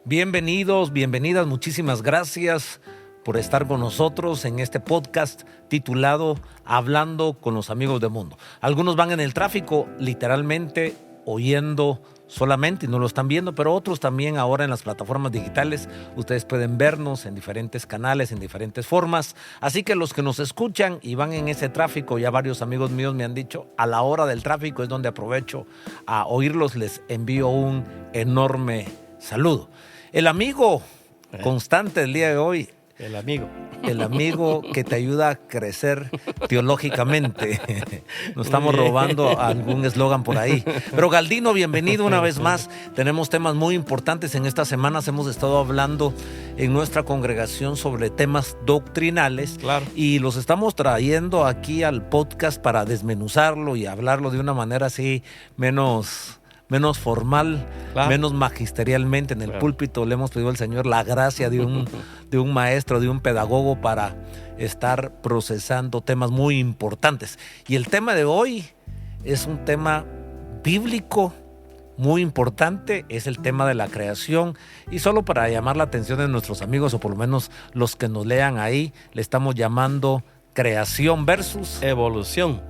Bienvenidos, bienvenidas, muchísimas gracias por estar con nosotros en este podcast titulado Hablando con los amigos del mundo. Algunos van en el tráfico literalmente oyendo solamente y no lo están viendo, pero otros también ahora en las plataformas digitales. Ustedes pueden vernos en diferentes canales, en diferentes formas. Así que los que nos escuchan y van en ese tráfico, ya varios amigos míos me han dicho, a la hora del tráfico es donde aprovecho a oírlos. Les envío un enorme saludo. El amigo constante del día de hoy. El amigo Que te ayuda a crecer teológicamente. Nos estamos robando algún eslogan por ahí. Pero Galdino, bienvenido una vez más. Tenemos temas muy importantes. En estas semanas hemos estado hablando en nuestra congregación sobre temas doctrinales. Claro. Y los estamos trayendo aquí al podcast para desmenuzarlo y hablarlo de una manera así menos formal, claro, menos magisterialmente. En el púlpito le hemos pedido al Señor la gracia de un maestro, de un pedagogo para estar procesando temas muy importantes. Y el tema de hoy es un tema bíblico muy importante, es el tema de la creación. Y solo para llamar la atención de nuestros amigos, o por lo menos los que nos lean ahí, le estamos llamando creación versus evolución.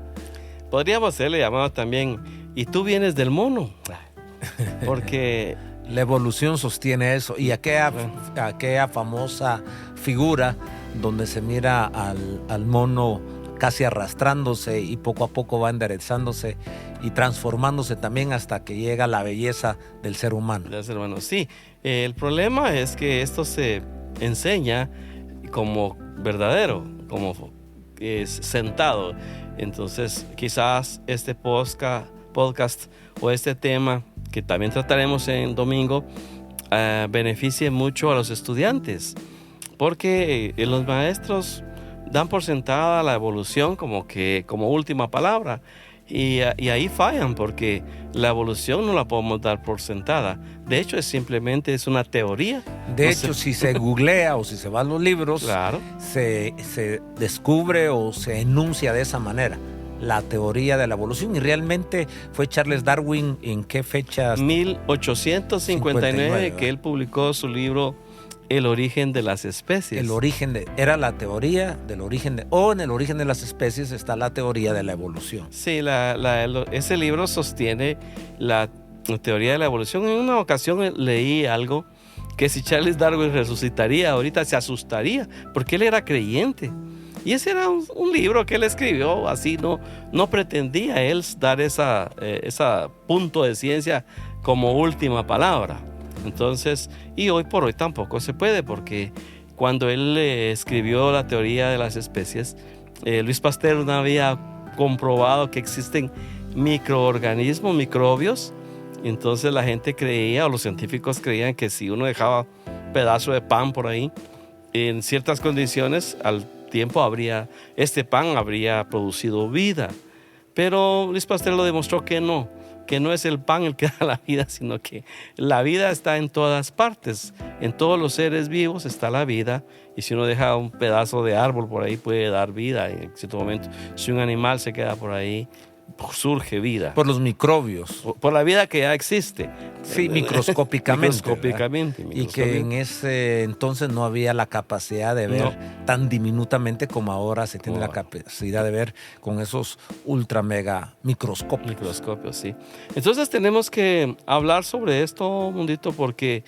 Podríamos haberle llamado también ¿y tú vienes del mono? Porque la evolución sostiene eso. Y aquella famosa figura donde se mira al mono casi arrastrándose y poco a poco va enderezándose y transformándose también hasta que llega la belleza del ser humano. Del ser humano, sí. El problema es que esto se enseña como verdadero, como es sentado. Entonces, quizás este podcast o este tema que también trataremos en domingo beneficie mucho a los estudiantes, porque los maestros dan por sentada la evolución como última palabra y ahí fallan, porque la evolución no la podemos dar por sentada. De hecho, es una teoría. De hecho, si se googlea o si se va a los libros, claro, se descubre o se enuncia de esa manera la teoría de la evolución. Y realmente fue Charles Darwin, ¿en qué fecha? 1859, que él publicó su libro El origen de las especies. Era la teoría del origen en el origen de las especies está la teoría de la evolución. Sí, ese libro sostiene la teoría de la evolución. En una ocasión leí algo que si Charles Darwin resucitaría ahorita se asustaría, porque él era creyente. Y ese era un libro que él escribió, así no pretendía él dar esa punto de ciencia como última palabra. Entonces, y hoy por hoy tampoco se puede, porque cuando él escribió la teoría de las especies, Luis Pasteur no había comprobado que existen microorganismos, microbios. Entonces la gente creía, o los científicos creían, que si uno dejaba un pedazo de pan por ahí, en ciertas condiciones, al tiempo este pan habría producido vida. Pero Luis Pasteur lo demostró que no es el pan el que da la vida, sino que la vida está en todas partes. En todos los seres vivos está la vida, y si uno deja un pedazo de árbol por ahí puede dar vida en cierto momento. Si un animal se queda por ahí, surge vida. Por los microbios. Por la vida que ya existe. Sí, microscópicamente. Y que en ese entonces no había la capacidad de ver tan diminutamente como ahora se tiene la capacidad de ver con esos ultra mega microscopios. Microscopios, sí. Entonces tenemos que hablar sobre esto, Mundito, porque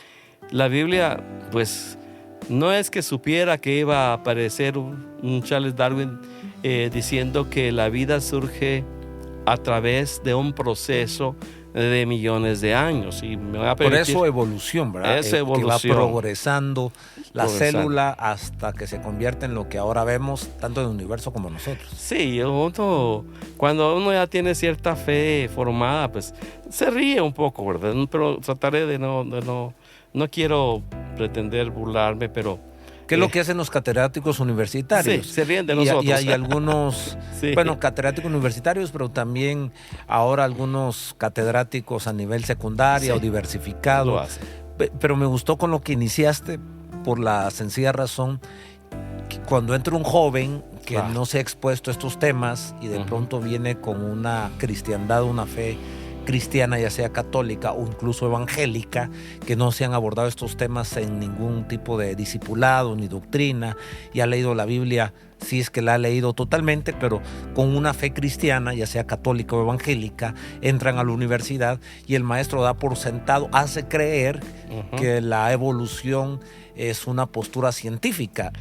la Biblia, pues, no es que supiera que iba a aparecer un Charles Darwin diciendo que la vida surge a través de un proceso de millones de años. Y me va a permitir, por eso evolución, ¿verdad? Esa evolución. Que va progresando la célula hasta que se convierte en lo que ahora vemos, tanto en el universo como nosotros. Sí, cuando uno ya tiene cierta fe formada, pues se ríe un poco, ¿verdad? Pero trataré de no quiero pretender burlarme, pero ¿qué es lo que hacen los catedráticos universitarios? Sí, se ríen de nosotros. Y hay algunos, sí, catedráticos universitarios, pero también ahora algunos catedráticos a nivel secundaria o diversificado. Lo hacen. Pero me gustó con lo que iniciaste, por la sencilla razón que cuando entra un joven que no se ha expuesto a estos temas y de pronto viene con una cristiandad, una fe cristiana, ya sea católica o incluso evangélica, que no se han abordado estos temas en ningún tipo de discipulado ni doctrina, y ha leído la Biblia, si es que la ha leído totalmente, pero con una fe cristiana, ya sea católica o evangélica, entran a la universidad y el maestro da por sentado, hace creer que la evolución es una postura científica,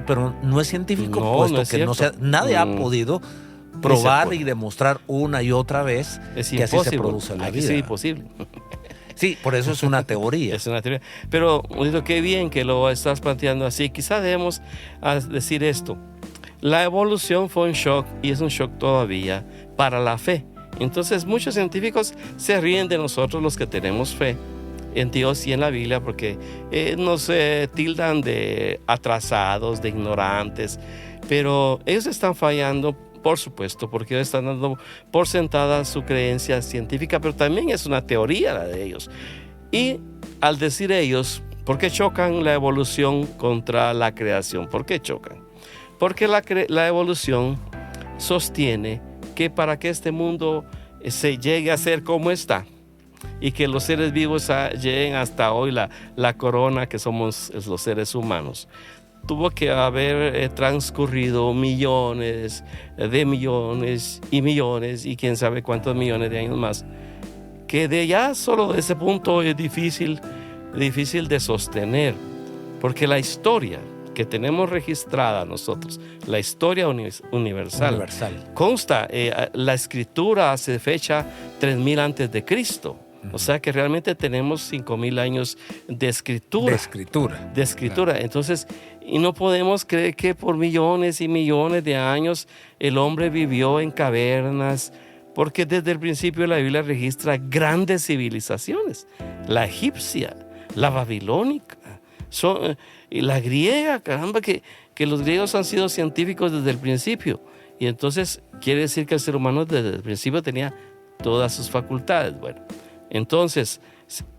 pero no es científico, puesto no es que nadie ha podido probar y demostrar una y otra vez que así se produce la vida. Es imposible. Sí, por eso es una teoría. Es una teoría. Pero, qué bien que lo estás planteando así. Quizá debemos decir esto. La evolución fue un shock, y es un shock todavía, para la fe. Entonces, muchos científicos se ríen de nosotros, los que tenemos fe en Dios y en la Biblia, porque nos tildan de atrasados, de ignorantes. Pero ellos están fallando, por supuesto, porque ellos están dando por sentada su creencia científica, pero también es una teoría la de ellos. Y al decir ellos, ¿por qué chocan la evolución contra la creación? ¿Por qué chocan? Porque la evolución sostiene que para que este mundo se llegue a ser como está, y que los seres vivos lleguen hasta hoy la corona que somos los seres humanos, tuvo que haber transcurrido millones de millones y quién sabe cuántos millones de años más, que de ya solo de ese punto es difícil de sostener, porque la historia que tenemos registrada nosotros, la historia universal. Consta, la escritura hace fecha 3000 antes de Cristo. O sea que realmente tenemos 5000 años de escritura. De escritura. Claro. Entonces, y no podemos creer que por millones y millones de años el hombre vivió en cavernas, porque desde el principio la Biblia registra grandes civilizaciones. La egipcia, la babilónica, y la griega, caramba, que los griegos han sido científicos desde el principio. Y entonces quiere decir que el ser humano desde el principio tenía todas sus facultades. Bueno, entonces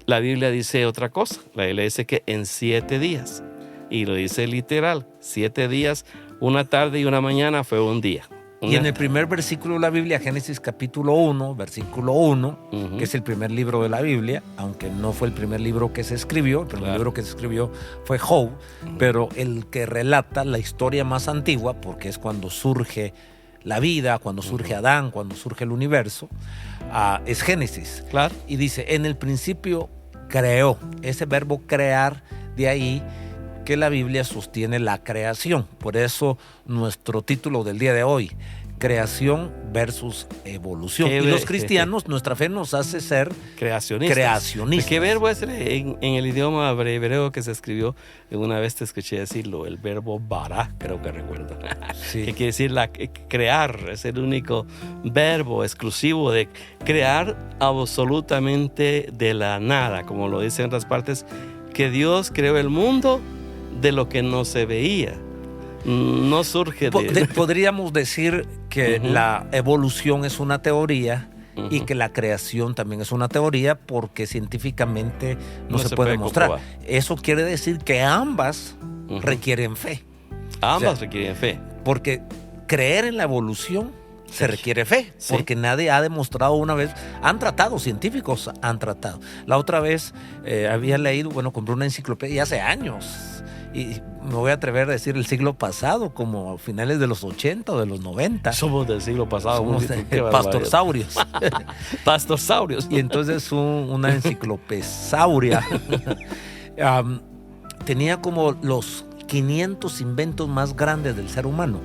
la Biblia dice otra cosa. La Biblia dice que en 7 días, y lo dice literal, 7 días, una tarde y una mañana fue un día. Y en el primer versículo de la Biblia, Génesis capítulo 1, versículo 1, que es el primer libro de la Biblia, aunque no fue el primer libro que se escribió, el primer libro que se escribió fue Job, pero el que relata la historia más antigua, porque es cuando surge la vida, cuando surge Adán, cuando surge el universo, es Génesis. Claro. Y dice, en el principio creó. Ese verbo crear, de ahí que la Biblia sostiene la creación. Por eso nuestro título del día de hoy, creación versus evolución. Y los cristianos, nuestra fe nos hace ser creacionistas. ¿Qué verbo es en el idioma hebreo que se escribió? Una vez te escuché decirlo, el verbo bara, creo que recuerdo. Sí. Que quiere decir crear, es el único verbo exclusivo de crear absolutamente de la nada, como lo dicen en otras partes, que Dios creó el mundo de lo que no se veía. No surge de... Podríamos decir que la evolución es una teoría y que la creación también es una teoría, porque científicamente no se puede demostrar. Eso quiere decir que ambas requieren fe. Ambas requieren fe. Porque creer en la evolución se requiere fe, porque nadie ha demostrado una vez. Científicos han tratado. La otra vez había leído, compré una enciclopedia hace años, y me voy a atrever a decir el siglo pasado, como a finales de los 80 o de los 90. Somos del siglo pasado. Somos pastorsaurios. Pastorsaurios. Y entonces una enciclopesauria tenía como los 500 inventos más grandes del ser humano.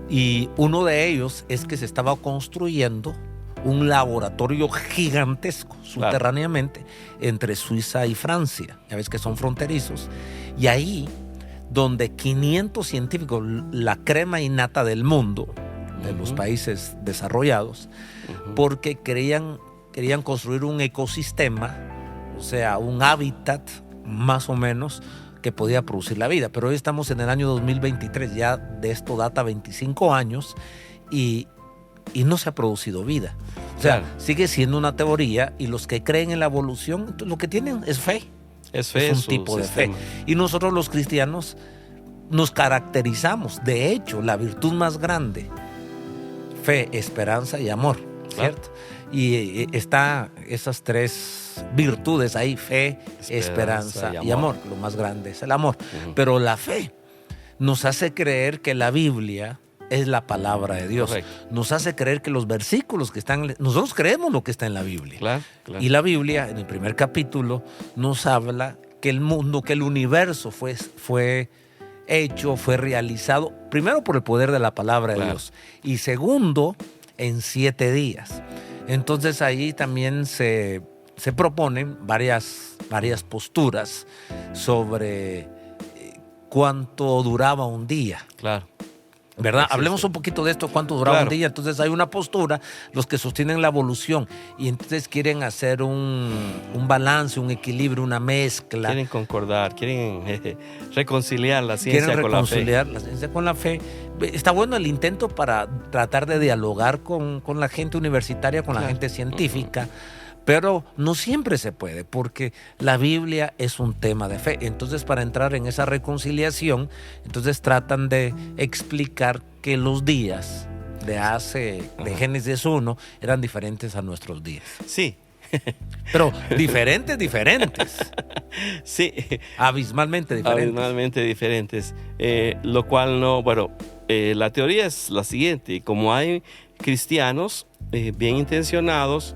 Y uno de ellos es que se estaba construyendo un laboratorio gigantesco subterráneamente entre Suiza y Francia. Ya ves que son fronterizos. Y ahí, donde 500 científicos, la crema innata del mundo, de los países desarrollados, porque querían construir un ecosistema, o sea, un hábitat más o menos que podía producir la vida. Pero hoy estamos en el año 2023, ya de esto data 25 años, y no se ha producido vida. O sea, sigue siendo una teoría, y los que creen en la evolución, lo que tienen es fe. Es un tipo de fe. Y nosotros los cristianos nos caracterizamos, de hecho, la virtud más grande, fe, esperanza y amor. Claro. ¿cierto? Y está esas tres virtudes ahí: fe, esperanza y amor. Lo más grande es el amor. Pero la fe nos hace creer que la Biblia es la palabra de Dios. Correcto. Nos hace creer que los versículos que están... Nosotros creemos lo que está en la Biblia. Claro. Y la Biblia, en el primer capítulo, nos habla que el mundo, que el universo fue hecho, fue realizado, primero por el poder de la palabra de Dios, y segundo, en 7 días. Entonces ahí también se proponen varias posturas sobre cuánto duraba un día. Claro. ¿Verdad? Existe. Hablemos un poquito de esto, cuánto duraba un día. Entonces hay una postura, los que sostienen la evolución, y entonces quieren hacer un balance, un equilibrio, una mezcla. Quieren concordar, quieren reconciliar la ciencia con la fe. Quieren reconciliar la ciencia con la fe. Está bueno el intento para tratar de dialogar con la gente universitaria, con la gente científica. Pero no siempre se puede, porque la Biblia es un tema de fe. Entonces, para entrar en esa reconciliación, entonces tratan de explicar que los días de Génesis 1 eran diferentes a nuestros días. Sí. Pero diferentes. Sí. Abismalmente diferentes. Lo cual no, bueno, la teoría es la siguiente: como hay cristianos bien intencionados,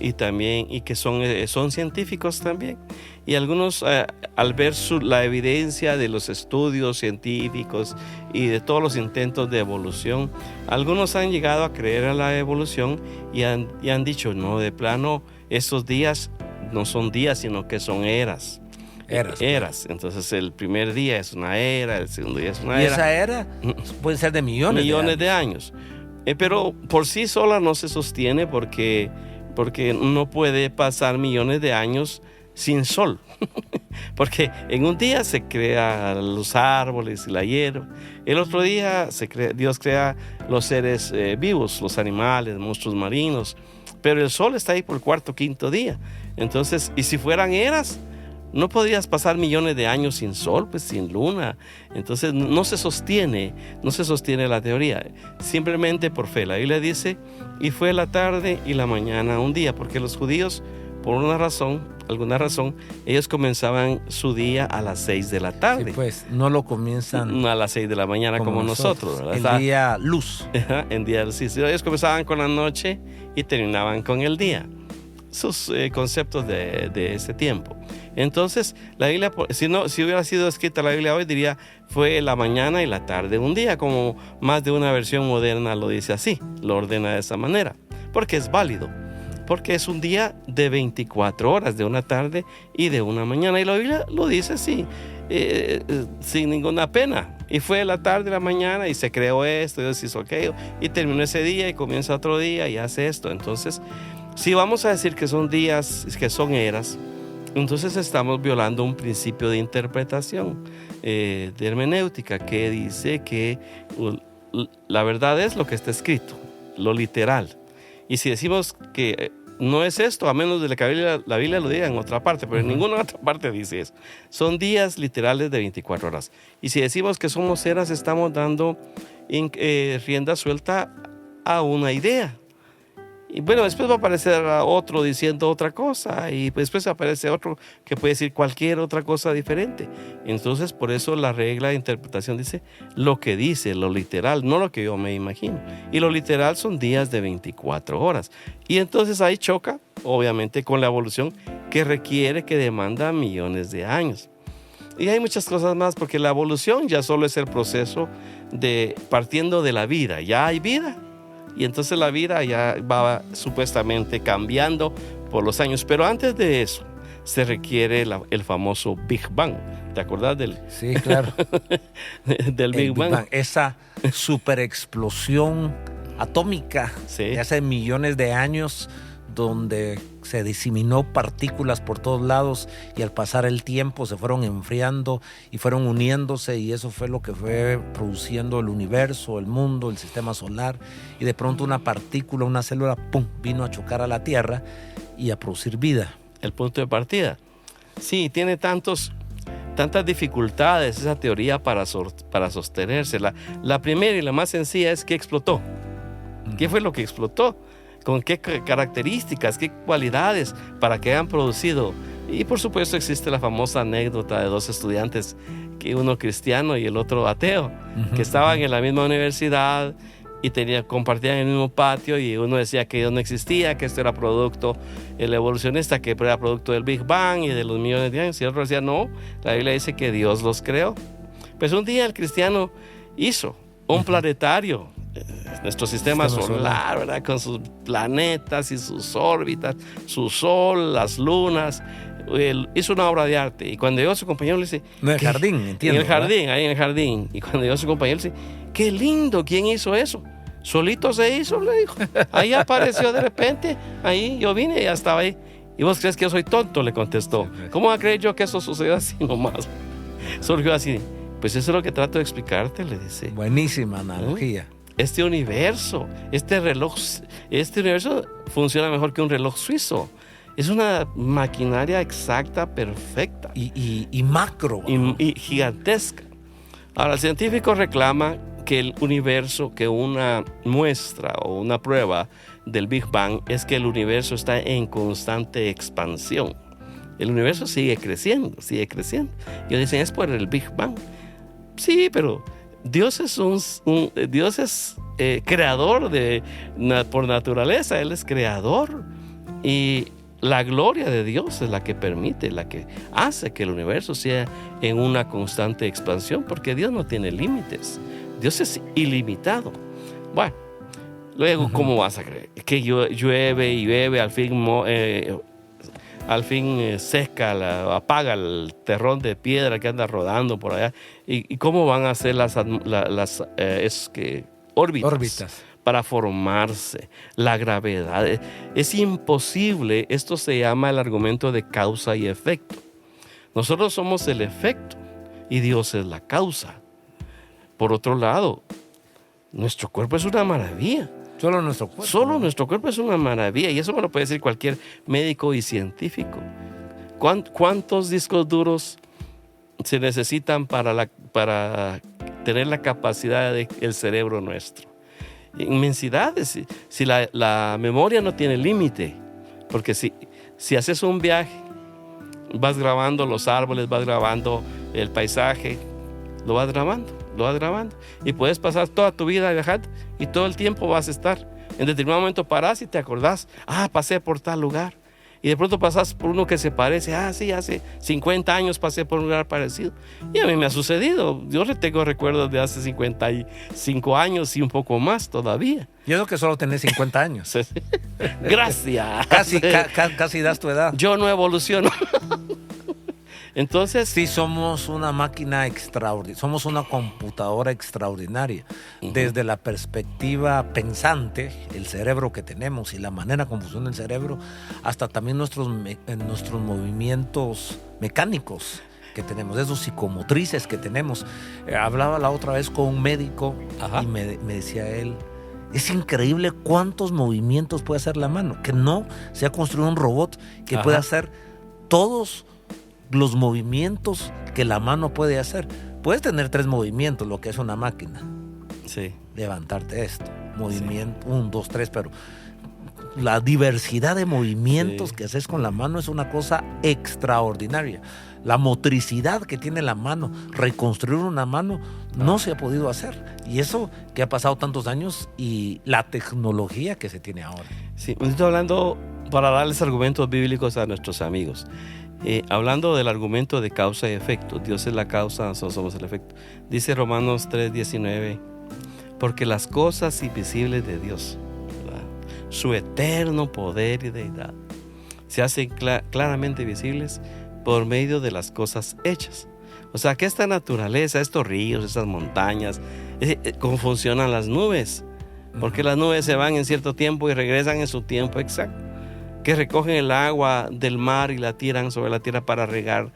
y que son científicos también, y algunos al ver la evidencia de los estudios científicos y de todos los intentos de evolución, algunos han llegado a creer en la evolución y han dicho, no, de plano, estos días no son días, sino que son eras. Entonces el primer día es una era, el segundo día es una era. Y esa era puede ser de millones de años. Pero por sí sola no se sostiene, porque no puede pasar millones de años sin sol. Porque en un día se crean los árboles y la hierba. El otro día Dios crea los seres vivos, los animales, monstruos marinos. Pero el sol está ahí por el cuarto, quinto día. Entonces, y si fueran eras, no podrías pasar millones de años sin sol, pues sin luna. Entonces no se sostiene la teoría, simplemente por fe. La Biblia dice, y fue la tarde y la mañana un día, porque los judíos, por alguna razón, ellos comenzaban su día a las 6 de la tarde. Sí, pues no lo comienzan a las 6 de la mañana como nosotros, ¿verdad? El día luz. En día luz. Sí, ellos comenzaban con la noche y terminaban con el día. Sus conceptos de ese tiempo. Entonces, la Biblia, si hubiera sido escrita la Biblia hoy, diría, fue la mañana y la tarde un día, como más de una versión moderna lo dice así, lo ordena de esa manera, porque es válido, porque es un día de 24 horas, de una tarde y de una mañana, y la Biblia lo dice así, sin ninguna pena. Y fue la tarde y la mañana y se creó esto, Dios hizo aquello, y terminó ese día y comienza otro día y hace esto. Entonces, si vamos a decir que son días, que son eras, entonces estamos violando un principio de interpretación, de hermenéutica, que dice que la verdad es lo que está escrito, lo literal. Y si decimos que no es esto, a menos de que la Biblia lo diga en otra parte, pero en ninguna otra parte dice eso. Son días literales de 24 horas. Y si decimos que somos eras, estamos dando rienda suelta a una idea. Y bueno, después va a aparecer otro diciendo otra cosa, y después aparece otro que puede decir cualquier otra cosa diferente. Entonces, por eso la regla de interpretación dice lo que dice, lo literal, no lo que yo me imagino. Y lo literal son días de 24 horas. Y entonces ahí choca, obviamente, con la evolución que requiere, que demanda millones de años. Y hay muchas cosas más, porque la evolución ya solo es el proceso de partiendo de la vida. Ya hay vida. Y entonces la vida ya va supuestamente cambiando por los años. Pero antes de eso, se requiere el famoso Big Bang. ¿Te acuerdas del? Sí, claro. del Big Bang. Esa superexplosión atómica de hace millones de años, donde se diseminó partículas por todos lados, y al pasar el tiempo se fueron enfriando y fueron uniéndose, y eso fue lo que fue produciendo el universo, el mundo, el sistema solar. Y de pronto una partícula, una célula, ¡pum!, vino a chocar a la Tierra y a producir vida. El punto de partida. Sí, tiene tantas dificultades esa teoría para sostenerse. La primera y la más sencilla es que explotó. ¿Qué fue lo que explotó? con qué características, qué cualidades para que hayan producido. Y por supuesto existe la famosa anécdota de dos estudiantes, que uno cristiano y el otro ateo, que estaban en la misma universidad y compartían el mismo patio, y uno decía que Dios no existía, que esto era producto, el evolucionista, que era producto del Big Bang y de los millones de años, y el otro decía no, la Biblia dice que Dios los creó. Pues un día el cristiano hizo un planetario, nuestro sistema solar, ¿verdad? Con sus planetas y sus órbitas, su sol, las lunas. Él hizo una obra de arte, y cuando llegó su compañero le dice, no, en el jardín, entiendo. En el jardín, ahí en el jardín. Y cuando llegó su compañero le dice, qué lindo, ¿quién hizo eso? Solito se hizo, le dijo. Ahí apareció de repente, ahí yo vine y ya estaba ahí. ¿Y vos crees que yo soy tonto?, le contestó. ¿Cómo va a creer yo que eso sucedió así nomás? Surgió así. Pues eso es lo que trato de explicarte, le dice. Buenísima analogía. Este universo, este universo funciona mejor que un reloj suizo. Es una maquinaria exacta, perfecta. Y macro. Y gigantesca. Ahora, el científico reclama que el universo, que una muestra o una prueba del Big Bang es que el universo está en constante expansión. El universo sigue creciendo. Y ellos dicen, es por el Big Bang. Sí, pero Dios es Dios es creador por naturaleza. Él es creador. Y la gloria de Dios es la que permite, la que hace que el universo sea en una constante expansión, porque Dios no tiene límites. Dios es ilimitado. Bueno, luego, ¿cómo vas a creer? Que llueve y llueve, al fin seca, apaga el terrón de piedra que anda rodando por allá. ¿Y cómo van a ser las órbitas para formarse? La gravedad. Es imposible. Esto se llama el argumento de causa y efecto. Nosotros somos el efecto y Dios es la causa. Por otro lado, nuestro cuerpo es una maravilla. Solo nuestro cuerpo. Solo nuestro cuerpo es una maravilla, y eso me lo puede decir cualquier médico y científico. ¿Cuántos discos duros se necesitan para tener la capacidad del cerebro nuestro? Inmensidades. Si la memoria no tiene límite, porque si haces un viaje, vas grabando los árboles, vas grabando el paisaje, lo vas grabando, y puedes pasar toda tu vida viajando, y todo el tiempo vas a estar. En determinado momento parás y te acordás, pasé por tal lugar, y de pronto pasás por uno que se parece, sí, hace 50 años pasé por un lugar parecido. Y a mí me ha sucedido. Yo tengo recuerdos de hace 55 años y un poco más todavía. Yo creo que solo tenés 50 años. Gracias. Casi das tu edad. Yo no evoluciono. Entonces, sí, somos una máquina extraordinaria, somos una computadora extraordinaria. Desde la perspectiva pensante, el cerebro que tenemos y la manera como funciona el cerebro, hasta también nuestros movimientos mecánicos que tenemos, esos psicomotrices que tenemos. Hablaba la otra vez con un médico. Ajá. Y me decía él, es increíble cuántos movimientos puede hacer la mano, que no se ha construido un robot que Ajá. pueda hacer todos los movimientos que la mano puede hacer. Puedes tener 3 movimientos, lo que es una máquina. Sí. Levantarte esto, movimiento, 1, 2, 3, pero la diversidad de movimientos que haces con la mano es una cosa extraordinaria. La motricidad que tiene la mano, reconstruir una mano, no se ha podido hacer. Y eso que ha pasado tantos años y la tecnología que se tiene ahora. Sí, estoy hablando para darles argumentos bíblicos a nuestros amigos. Hablando del argumento de causa y efecto, Dios es la causa, nosotros somos el efecto. Dice Romanos 3:19, porque las cosas invisibles de Dios, ¿verdad?, su eterno poder y deidad, se hacen claramente visibles por medio de las cosas hechas. O sea, que esta naturaleza, estos ríos, estas montañas, cómo funcionan las nubes, porque las nubes se van en cierto tiempo y regresan en su tiempo exacto, que recogen el agua del mar y la tiran sobre la tierra para regar,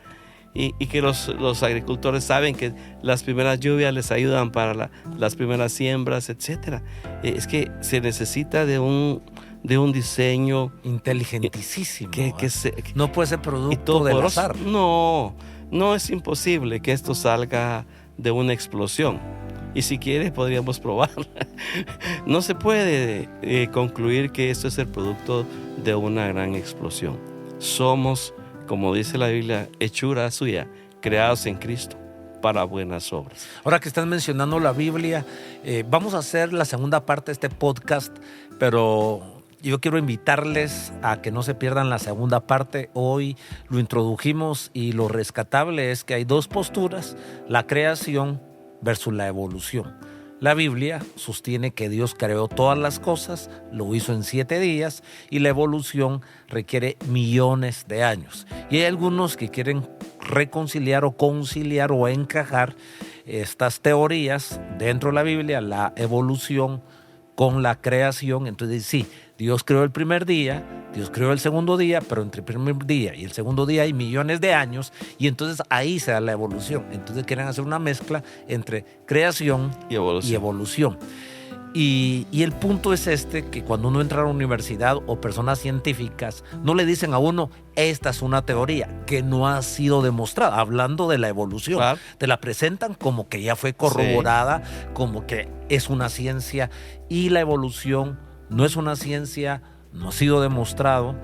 y que los agricultores saben que las primeras lluvias les ayudan para las primeras siembras, etc. Es que se necesita de un diseño inteligentísimo. No puede ser producto del azar. No es imposible que esto salga de una explosión. y si quiere podríamos probar. No se puede concluir que esto es el producto de una gran explosión. Somos, como dice la Biblia, hechura suya, creados en Cristo para buenas obras. Ahora que estás mencionando la Biblia, vamos a hacer la segunda parte de este podcast, pero yo quiero invitarles a que no se pierdan la segunda parte. Hoy lo introdujimos y lo rescatable es que hay dos posturas: la creación versus la evolución. La Biblia sostiene que Dios creó todas las cosas, lo hizo en 7 días, y la evolución requiere millones de años. Y hay algunos que quieren reconciliar o conciliar o encajar estas teorías dentro de la Biblia, la evolución con la creación. Entonces sí, Dios creó el primer día, Dios creó el segundo día, pero entre el primer día y el segundo día hay millones de años, y entonces ahí se da la evolución. Entonces quieren hacer una mezcla entre creación y evolución. Y el punto es que cuando uno entra a la universidad o personas científicas no le dicen a uno, esta es una teoría que no ha sido demostrada, hablando de la evolución. Claro. Te la presentan como que ya fue corroborada, sí, como que es una ciencia, y la evolución no es una ciencia, no ha sido demostrado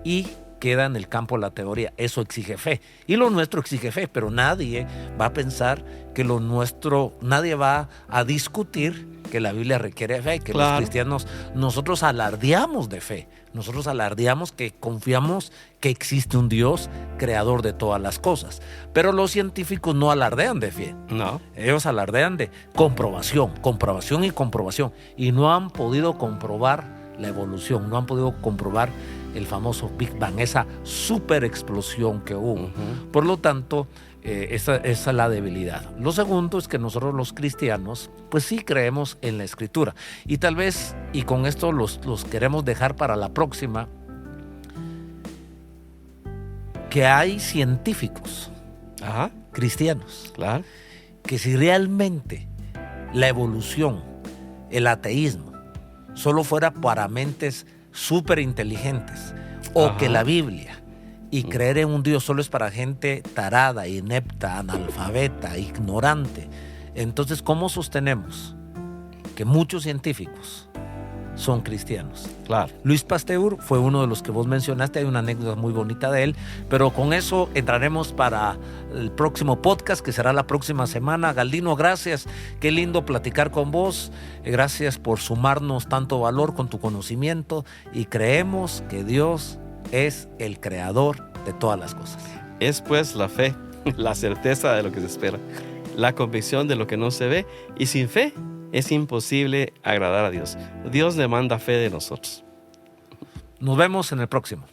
y queda en el campo de la teoría. Eso exige fe. Y lo nuestro exige fe, pero nadie va a pensar que lo nuestro, nadie va a discutir que la Biblia requiere fe, que claro, los cristianos, nosotros alardeamos de fe. Nosotros alardeamos que confiamos que existe un Dios creador de todas las cosas. Pero los científicos no alardean de fe. No. Ellos alardean de comprobación y comprobación. Y no han podido comprobar la evolución, no han podido comprobar el famoso Big Bang, esa super explosión que hubo. Uh-huh. Por lo tanto, esa es la debilidad. Lo segundo es que nosotros los cristianos, pues sí creemos en la Escritura. Y tal vez, y con esto los queremos dejar para la próxima, que hay científicos, ajá, cristianos, claro, que si realmente la evolución, el ateísmo, solo fuera para mentes súper inteligentes, o ajá, que la Biblia y creer en un Dios solo es para gente tarada, inepta, analfabeta, ignorante, entonces ¿cómo sostenemos que muchos científicos son cristianos? Claro. Luis Pasteur fue uno de los que vos mencionaste, hay una anécdota muy bonita de él, pero con eso entraremos para el próximo podcast, que será la próxima semana. Galdino, gracias, qué lindo platicar con vos, gracias por sumarnos tanto valor con tu conocimiento, y creemos que Dios es el creador de todas las cosas. Es pues la fe, la certeza de lo que se espera, la convicción de lo que no se ve, y sin fe es imposible agradar a Dios. Dios demanda fe de nosotros. Nos vemos en el próximo.